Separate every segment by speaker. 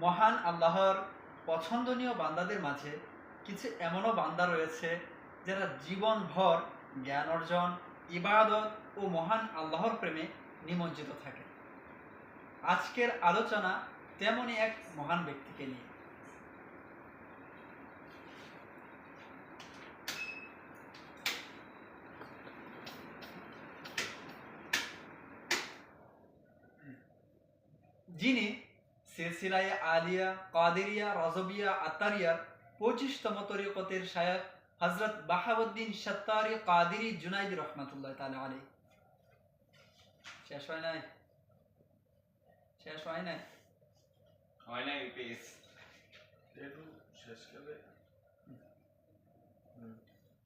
Speaker 1: মহান আল্লাহর পছন্দনীয় বান্দাদের মাঝে কিছু এমনও বান্দা রয়েছে যারা জীবনভর জ্ঞান অর্জন, ইবাদত ও মহান আল্লাহর প্রেমে নিমজ্জিত থাকে। আজকের আলোচনা তেমনই এক মহান ব্যক্তিকে নিয়ে। যিনি সিলসিলায়ে আলিয়া, কাদেরিয়া, রজবিয়া, আতারিয়ার 25তম তরিকতের শায়খ হযরত বাহাউদ্দিন সত্তারি কাদেরি জুনাইদি রহমাতুল্লাহ তাআলা আলাইহি। শেষ হয় নাই?
Speaker 2: পেজ শেষ করবে।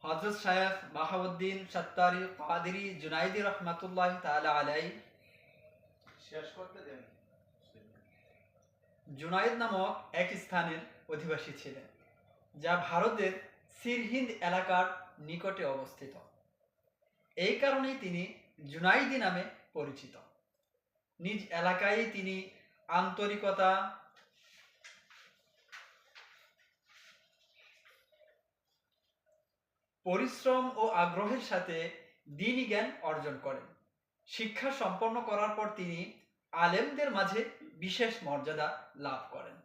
Speaker 1: হযরত শায়খ বাহাউদ্দিন সত্তারি কাদেরি জুনাইদি রহমাতুল্লাহ তাআলা আলাইহি
Speaker 2: শেষ করতে দেন।
Speaker 1: জুনাইদ নামক এক স্থানের অধিবাসী ছিলেন, যা ভারতের সিরহিন্দ এলাকার নিকটে অবস্থিত। এই কারণেই তিনি জুনাইদি নামে পরিচিত। নিজ এলাকায় তিনি আন্তরিকতা, পরিশ্রম ও আগ্রহের সাথে দ্বীনি জ্ঞান অর্জন করেন। শিক্ষা সম্পন্ন করার পর তিনি আলেমদের মাঝে বিশেষ মর্যাদা লাভ করেন।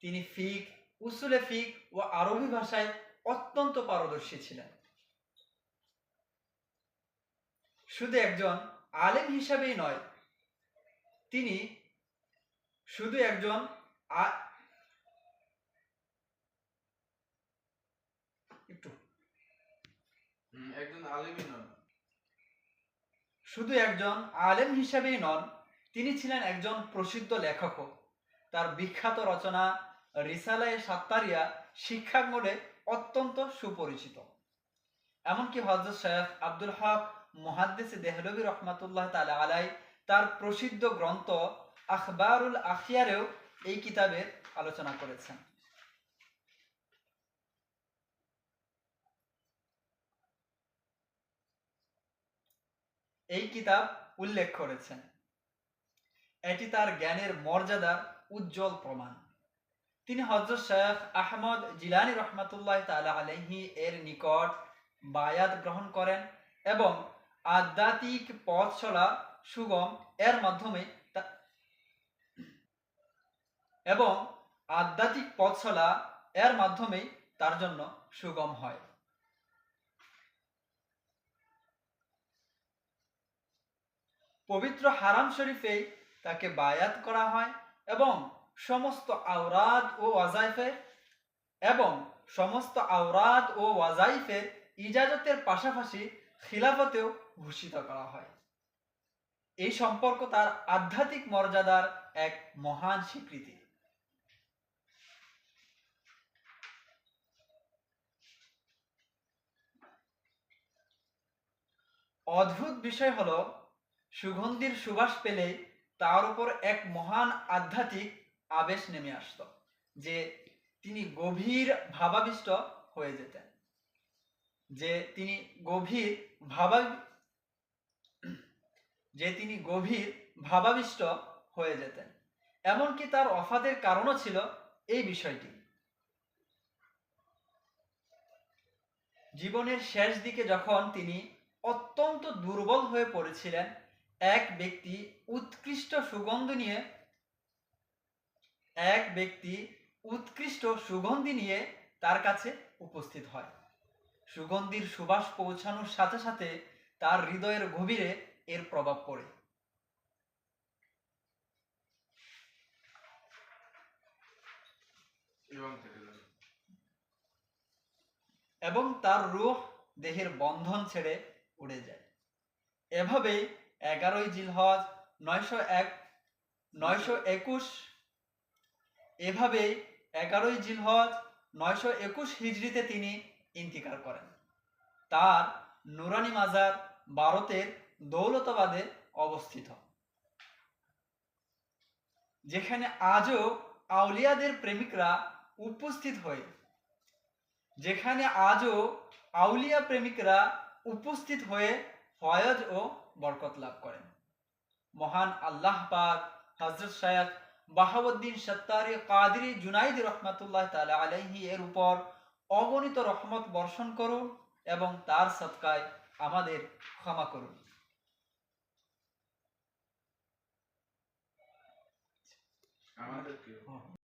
Speaker 1: তিনি ফিক, উসুলে ফিক ও আরবি ভাষায় অত্যন্ত পারদর্শী ছিলেন। শুধু একজন আলেম হিসাবেই নয়, তিনি শুধু একজন আলেম হিসাবেই নন, তিনি ছিলেন একজন প্রসিদ্ধ লেখকও। তার বিখ্যাত রচনা রিসালায়ে সাত্তারিয়া শিক্ষাঙ্গনে অত্যন্ত সুপরিচিত। এমনকি হযরত শায়খ আব্দুল হক মুহাদ্দিস দেহলভী রহমাতুল্লাহ তাআলা আলাইহি তার প্রসিদ্ধ গ্রন্থ আখবারুল আখিয়ারেও এই কিতাবের আলোচনা করেছেন। এই কিতাব উল্লেখ করেছেন। এটি তার জ্ঞানের মর্যাদার উজ্জ্বল প্রমাণ। তিনি হযরত শায়খ আহমদ জিলানী রহমাতুল্লাহ তাআলা আলাইহি এর নিকট বায়াত গ্রহণ করেন এবং আধ্যাত্মিক পথ চলা সুগম এর মাধ্যমেই তার জন্য সুগম হয়। পবিত্র হারাম শরীফে তাকে বায়াত করা হয় এবং সমস্ত আওরাদ ও ওয়াজাইফের ইজাজতের পাশাপাশি খিলাফতেও ভূষিত করা হয়। এই সম্পর্ক তার আধ্যাত্মিক মর্যাদার এক মহান স্বীকৃতি। অদ্ভুত বিষয় হলো, সুগন্ধির সুবাস পেলে তার উপর এক মহান আধ্যাত্মিক আবেশ নেমে আসত, যে তিনি গভীর ভাবাবিষ্ট হয়ে যেতেন। এমনকি তার ওফাতের কারণও ছিল এই বিষয়টি। জীবনের শেষ দিকে যখন তিনি অত্যন্ত দুর্বল হয়ে পড়েছিলেন, এক ব্যক্তি উৎকৃষ্ট সুগন্ধি নিয়ে তার কাছে উপস্থিত হয়। সুগন্ধির সুবাস পৌঁছানোর সাথে সাথে তার হৃদয়ের গভীরে এর প্রভাব পড়ে এবং তার রূহ দেহের বন্ধন ছেড়ে উড়ে যায়। এভাবেই 11ই জিলহজ 921 হিজরিতে তিনি ইন্তিকাল করেন। তার নুরানি মাজার ভারতের দৌলতাবাদে অবস্থিত, যেখানে আজও আউলিয়াদের প্রেমিকরা উপস্থিত হয়ে ফয়েজ ও বরকত লাভ করেন। মহান আল্লাহ পাক হযরত শায়খ বাহাউদ্দিন সত্তারি কাদরি জুনাইদি রহমাতুল্লাহ তাআলা আলাইহি এর উপর অগণিত রহমত বর্ষণ করুন এবং তার সদকায় আমাদের ক্ষমা করুন।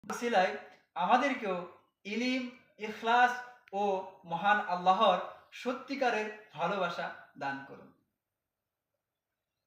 Speaker 1: ওসিলায় আমাদেরকেও ইলিম, ইখলাস ও মহান আল্লাহর সত্যিকারের ভালোবাসা দান করুন।